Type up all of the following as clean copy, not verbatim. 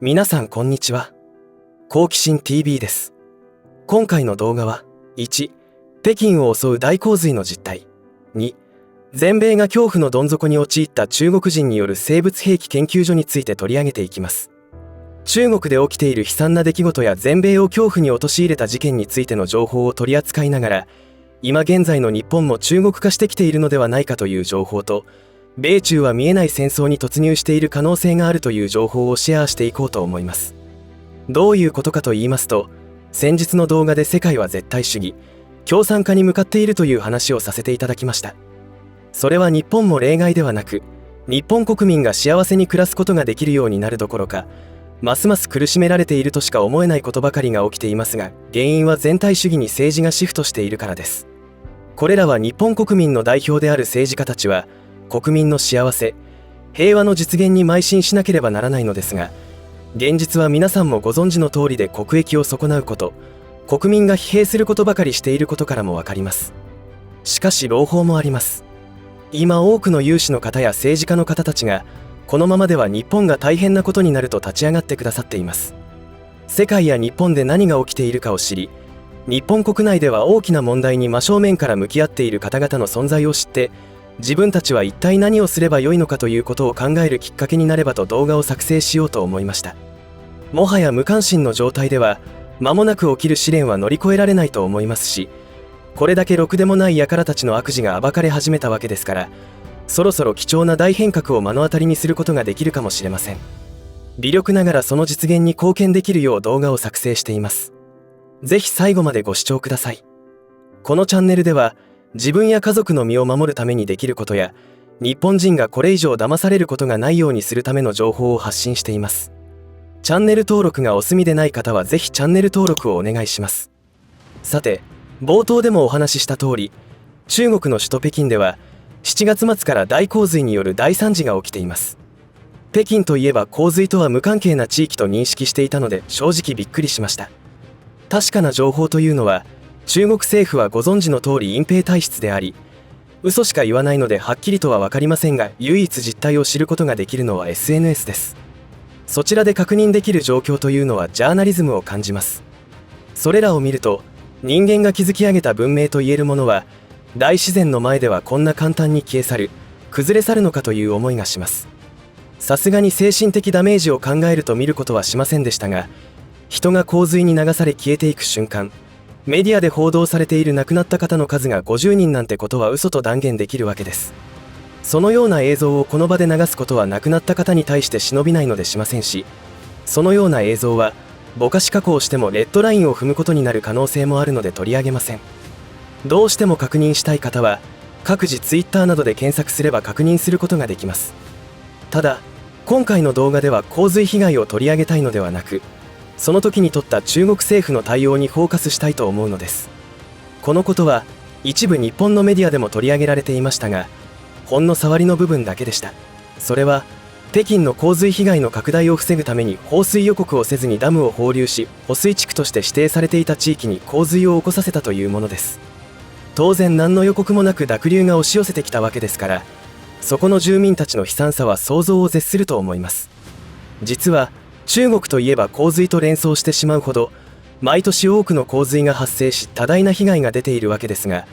皆さんこんにちは。好奇心 TV です。今回の動画は1、北京を襲う大洪水の実態。2、全米が恐怖のどん底に陥った中国人による生物兵器研究所について取り上げていきます。中国で起きている悲惨な出来事や全米を恐怖に陥れた事件についての情報を取り扱いながら、今現在の日本も中国化してきているのではないかという情報と、米中は見えない戦争に突入している可能性があるという情報をシェアしていこうと思います。どういうことかと言いますと、先日の動画で世界は絶対主義、共産化に向かっているという話をさせていただきました。それは日本も例外ではなく、日本国民が幸せに暮らすことができるようになるどころか、ますます苦しめられているとしか思えないことばかりが起きていますが、原因は全体主義に政治がシフトしているからです。これらは日本国民の代表である政治家たちは、国民の幸せ、平和の実現に邁進しなければならないのですが、現実は皆さんもご存知の通りで国益を損なうこと、国民が疲弊することばかりしていることからもわかります。しかし朗報もあります。今多くの有志の方や政治家の方たちが、このままでは日本が大変なことになると立ち上がってくださっています。世界や日本で何が起きているかを知り、日本国内では大きな問題に真正面から向き合っている方々の存在を知って、自分たちは一体何をすればよいのかということを考えるきっかけになればと動画を作成しようと思いました。もはや無関心の状態では間もなく起きる試練は乗り越えられないと思いますし、これだけろくでもない輩たちの悪事が暴かれ始めたわけですから、そろそろ貴重な大変革を目の当たりにすることができるかもしれません。微力ながらその実現に貢献できるよう動画を作成しています。ぜひ最後までご視聴ください。このチャンネルでは自分や家族の身を守るためにできることや、日本人がこれ以上騙されることがないようにするための情報を発信しています。チャンネル登録がお済みでない方はぜひチャンネル登録をお願いします。さて、冒頭でもお話しした通り、中国の首都北京では7月末から大洪水による大惨事が起きています。北京といえば洪水とは無関係な地域と認識していたので正直びっくりしました。確かな情報というのは、中国政府はご存知の通り隠蔽体質であり、嘘しか言わないのではっきりとは分かりませんが、唯一実態を知ることができるのは SNS です。そちらで確認できる状況というのはジャーナリズムを感じます。それらを見ると、人間が築き上げた文明といえるものは、大自然の前ではこんな簡単に消え去る、崩れ去るのかという思いがします。さすがに精神的ダメージを考えると見ることはしませんでしたが、人が洪水に流され消えていく瞬間、メディアで報道されている亡くなった方の数が50人なんてことは嘘と断言できるわけです。そのような映像をこの場で流すことは亡くなった方に対して忍びないのでしませんし、そのような映像はぼかし加工してもレッドラインを踏むことになる可能性もあるので取り上げません。どうしても確認したい方は各自 Twitter などで検索すれば確認することができます。ただ、今回の動画では洪水被害を取り上げたいのではなく、その時に取った中国政府の対応にフォーカスしたいと思うのです。このことは一部日本のメディアでも取り上げられていましたが、ほんの触りの部分だけでした。それは北京の洪水被害の拡大を防ぐために放水予告をせずにダムを放流し、保水地区として指定されていた地域に洪水を起こさせたというものです。当然何の予告もなく濁流が押し寄せてきたわけですから、そこの住民たちの悲惨さは想像を絶すると思います。実は中国といえば洪水と連想してしまうほど、毎年多くの洪水が発生し多大な被害が出ているわけですが、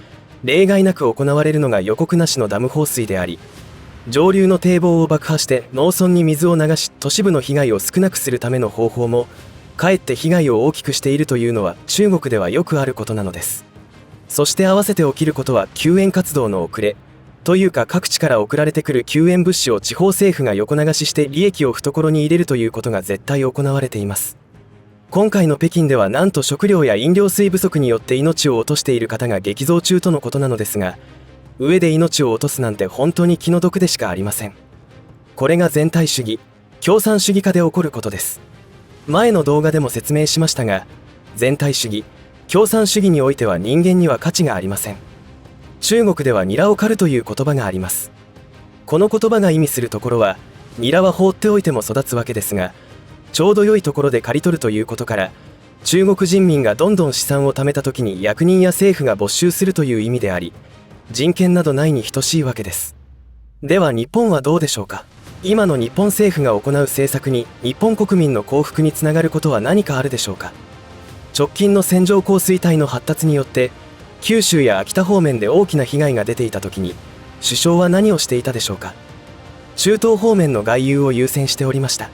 例外なく行われるのが予告なしのダム放水であり、上流の堤防を爆破して農村に水を流し、都市部の被害を少なくするための方法もかえって被害を大きくしているというのは中国ではよくあることなのです。そして合わせて起きることは救援活動の遅れというか、各地から送られてくる救援物資を地方政府が横流しして利益を懐に入れるということが絶対行われています。今回の北京ではなんと食料や飲料水不足によって命を落としている方が激増中とのことなのですが、上で命を落とすなんて本当に気の毒でしかありません。これが全体主義、共産主義化で起こることです。前の動画でも説明しましたが、全体主義、共産主義においては人間には価値がありません。中国ではニラを刈るという言葉があります。この言葉が意味するところは、ニラは放っておいても育つわけですが、ちょうど良いところで刈り取るということから、中国人民がどんどん資産を貯めた時に役人や政府が没収するという意味であり、人権などないに等しいわけです。では日本はどうでしょうか。今の日本政府が行う政策に日本国民の幸福につながることは何かあるでしょうか。直近の線状降水帯の発達によって九州や秋田方面で大きな被害が出ていた時に首相は何をしていたでしょうか。中東方面の外遊を優先しておりました。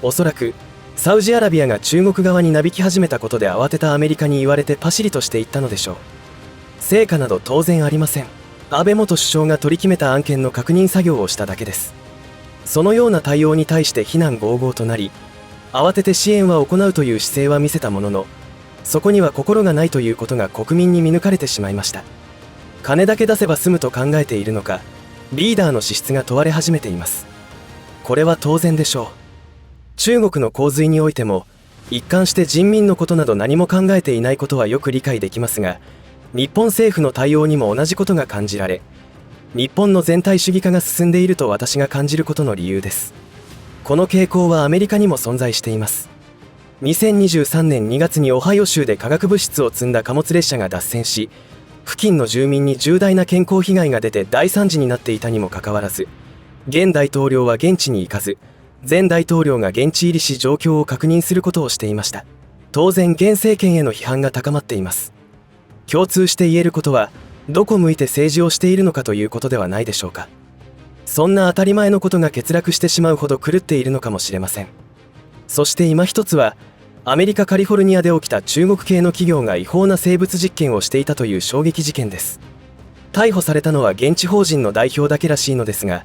おそらくサウジアラビアが中国側になびき始めたことで慌てたアメリカに言われてパシリとしていったのでしょう。成果など当然ありません。安倍元首相が取り決めた案件の確認作業をしただけです。そのような対応に対して非難轟々となり、慌てて支援は行うという姿勢は見せたものの、そこには心がないということが国民に見抜かれてしまいました。金だけ出せば済むと考えているのか、リーダーの資質が問われ始めています。これは当然でしょう。中国の洪水においても、一貫して人民のことなど何も考えていないことはよく理解できますが、日本政府の対応にも同じことが感じられ、日本の全体主義化が進んでいると私が感じることの理由です。この傾向はアメリカにも存在しています。2023年2月にオハイオ州で化学物質を積んだ貨物列車が脱線し、付近の住民に重大な健康被害が出て大惨事になっていたにもかかわらず、現大統領は現地に行かず、前大統領が現地入りし状況を確認することをしていました。当然現政権への批判が高まっています。共通して言えることは、どこ向いて政治をしているのかということではないでしょうか。そんな当たり前のことが欠落してしまうほど狂っているのかもしれません。そして今一つは、アメリカ・カリフォルニアで起きた中国系の企業が違法な生物実験をしていたという衝撃事件です。逮捕されたのは現地法人の代表だけらしいのですが、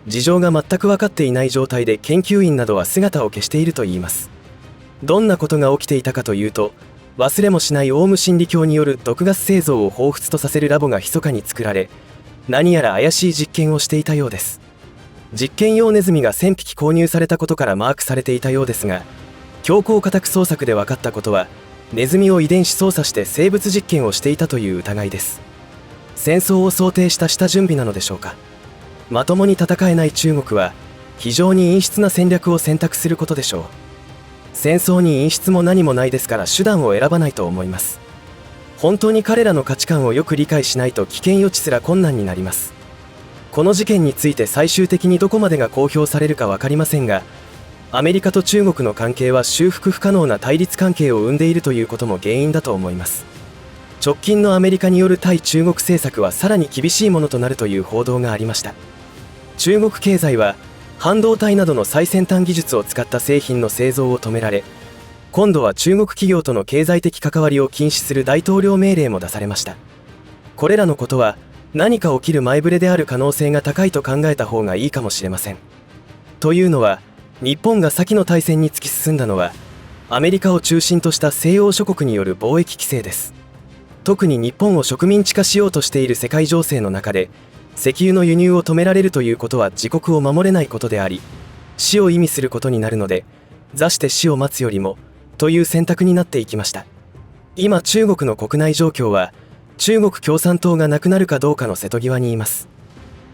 事情が全く分かっていない状態で研究員などは姿を消しているといいます。どんなことが起きていたかというと、忘れもしないオウム真理教による毒ガス製造を彷彿とさせるラボが密かに作られ、何やら怪しい実験をしていたようです。実験用ネズミが1000匹購入されたことからマークされていたようですが、強行家宅捜索で分かったことは、ネズミを遺伝子操作して生物実験をしていたという疑いです。戦争を想定した下準備なのでしょうか。まともに戦えない中国は、非常に陰湿な戦略を選択することでしょう。戦争に陰湿も何もないですから手段を選ばないと思います。本当に彼らの価値観をよく理解しないと危険予知すら困難になります。この事件について最終的にどこまでが公表されるか分かりませんが、アメリカと中国の関係は修復不可能な対立関係を生んでいるということも原因だと思います。直近のアメリカによる対中国政策はさらに厳しいものとなるという報道がありました。中国経済は半導体などの最先端技術を使った製品の製造を止められ、今度は中国企業との経済的関わりを禁止する大統領命令も出されました。これらのことは何か起きる前触れである可能性が高いと考えた方がいいかもしれません。というのは、日本が先の大戦に突き進んだのは、アメリカを中心とした西洋諸国による貿易規制です。特に日本を植民地化しようとしている世界情勢の中で、石油の輸入を止められるということは自国を守れないことであり、死を意味することになるので、座して死を待つよりも、という選択になっていきました。今中国の国内状況は、中国共産党がなくなるかどうかの瀬戸際にいます。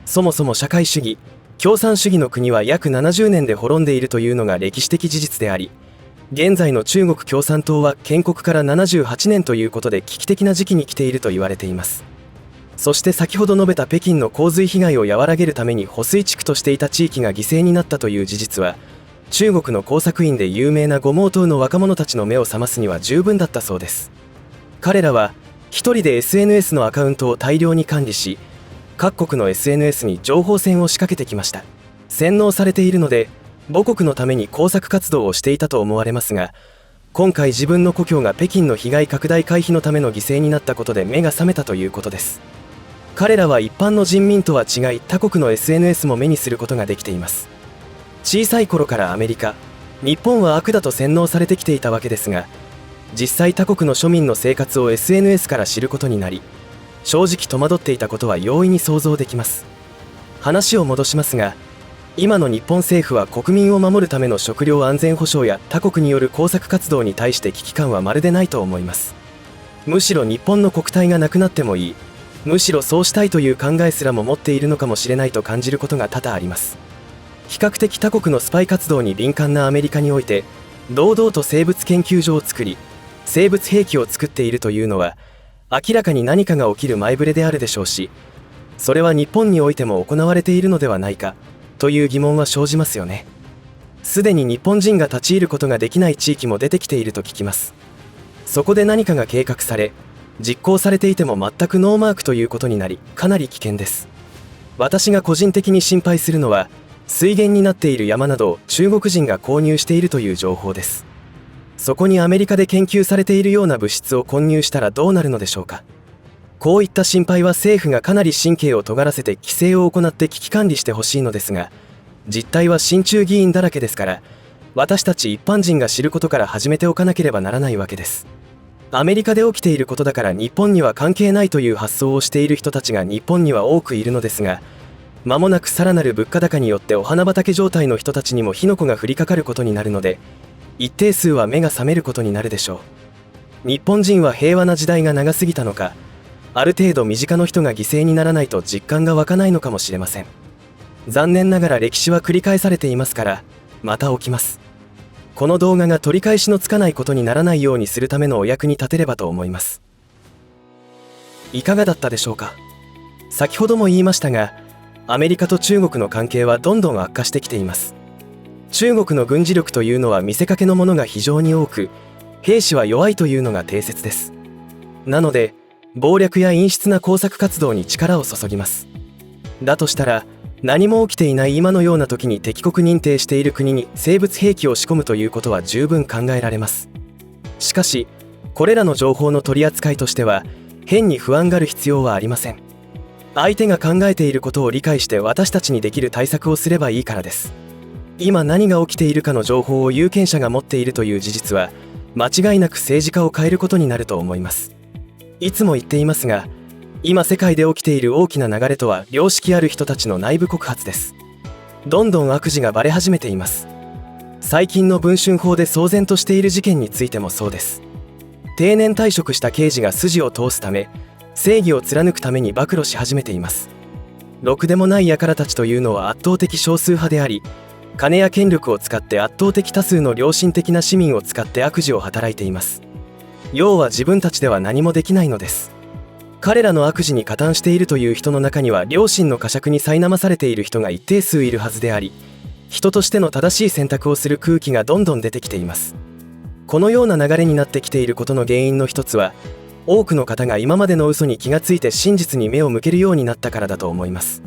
そもそも社会主義、共産主義の国は約70年で滅んでいるというのが歴史的事実であり、現在の中国共産党は建国から78年ということで危機的な時期に来ていると言われています。そして先ほど述べた北京の洪水被害を和らげるために保水地区としていた地域が犠牲になったという事実は、中国の工作員で有名な呉毛島の若者たちの目を覚ますには十分だったそうです。彼らは一人で SNS のアカウントを大量に管理し、各国の SNS に情報戦を仕掛けてきました。洗脳されているので母国のために工作活動をしていたと思われますが、今回自分の故郷が北京の被害拡大回避のための犠牲になったことで目が覚めたということです。彼らは一般の人民とは違い、他国の SNS も目にすることができています。小さい頃からアメリカ、日本は悪だと洗脳されてきていたわけですが、実際他国の庶民の生活を SNS から知ることになり、正直戸惑っていたことは容易に想像できます。話を戻しますが、今の日本政府は国民を守るための食料安全保障や他国による工作活動に対して危機感はまるでないと思います。むしろ日本の国体がなくなってもいい、むしろそうしたいという考えすらも持っているのかもしれないと感じることが多々あります。比較的他国のスパイ活動に敏感なアメリカにおいて、堂々と生物研究所を作り、生物兵器を作っているというのは、明らかに何かが起きる前触れであるでしょうし、それは日本においても行われているのではないか、という疑問は生じますよね。すでに日本人が立ち入ることができない地域も出てきていると聞きます。そこで何かが計画され実行されていても全くノーマークということになり、かなり危険です。私が個人的に心配するのは、水源になっている山などを中国人が購入しているという情報です。そこにアメリカで研究されているような物質を混入したらどうなるのでしょうか。こういった心配は政府がかなり神経を尖らせて規制を行って危機管理してほしいのですが、実態は親中議員だらけですから、私たち一般人が知ることから始めておかなければならないわけです。アメリカで起きていることだから日本には関係ないという発想をしている人たちが日本には多くいるのですが、間もなくさらなる物価高によってお花畑状態の人たちにも火の粉が降りかかることになるので、一定数は目が覚めることになるでしょう。日本人は平和な時代が長すぎたのか、ある程度身近な人が犠牲にならないと実感が湧かないのかもしれません。残念ながら歴史は繰り返されていますから、また起きます。この動画が取り返しのつかないことにならないようにするためのお役に立てればと思います。いかがだったでしょうか。先ほども言いましたが、アメリカと中国の関係はどんどん悪化してきています。中国の軍事力というのは見せかけのものが非常に多く、兵士は弱いというのが定説です。なので、謀略や陰湿な工作活動に力を注ぎます。だとしたら、何も起きていない今のような時に敵国認定している国に生物兵器を仕込むということは十分考えられます。しかし、これらの情報の取り扱いとしては、変に不安がる必要はありません。相手が考えていることを理解して私たちにできる対策をすればいいからです。今何が起きているかの情報を有権者が持っているという事実は、間違いなく政治家を変えることになると思います。いつも言っていますが、今世界で起きている大きな流れとは良識ある人たちの内部告発です。どんどん悪事がバレ始めています。最近の文春法で騒然としている事件についてもそうです。定年退職した刑事が筋を通すため、正義を貫くために暴露し始めています。ろくでもない輩たちというのは圧倒的少数派であり、金や権力を使って圧倒的多数の良心的な市民を使って悪事を働いています。要は自分たちでは何もできないのです。彼らの悪事に加担しているという人の中には良心の呵責に苛まされている人が一定数いるはずであり、人としての正しい選択をする空気がどんどん出てきています。このような流れになってきていることの原因の一つは、多くの方が今までの嘘に気がついて真実に目を向けるようになったからだと思います。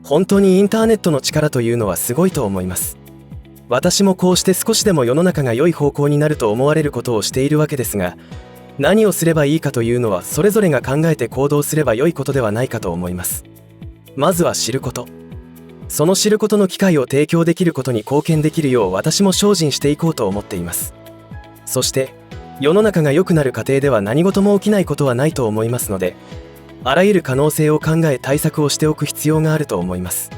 本当にインターネットの力というのはすごいと思います。私もこうして少しでも世の中が良い方向になると思われることをしているわけですが、何をすればいいかというのはそれぞれが考えて行動すれば良いことではないかと思います。まずは知ること。その知ることの機会を提供できることに貢献できるよう私も精進していこうと思っています。そして世の中が良くなる過程では何事も起きないことはないと思いますので、あらゆる可能性を考え対策をしておく必要があると思います。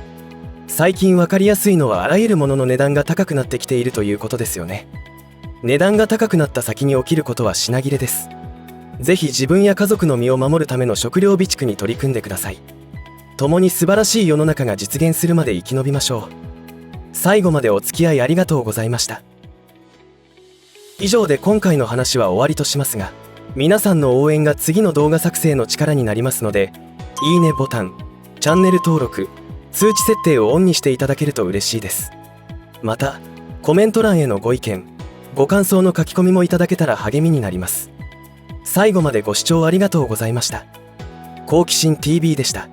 最近分かりやすいのはあらゆるものの値段が高くなってきているということですよね。値段が高くなった先に起きることは品切れです。ぜひ自分や家族の身を守るための食料備蓄に取り組んでください。共に素晴らしい世の中が実現するまで生き延びましょう。最後までお付き合いありがとうございました。以上で今回の話は終わりとしますが、皆さんの応援が次の動画作成の力になりますので、いいねボタン、チャンネル登録、通知設定をオンにしていただけると嬉しいです。また、コメント欄へのご意見、ご感想の書き込みもいただけたら励みになります。最後までご視聴ありがとうございました。好奇心 TV でした。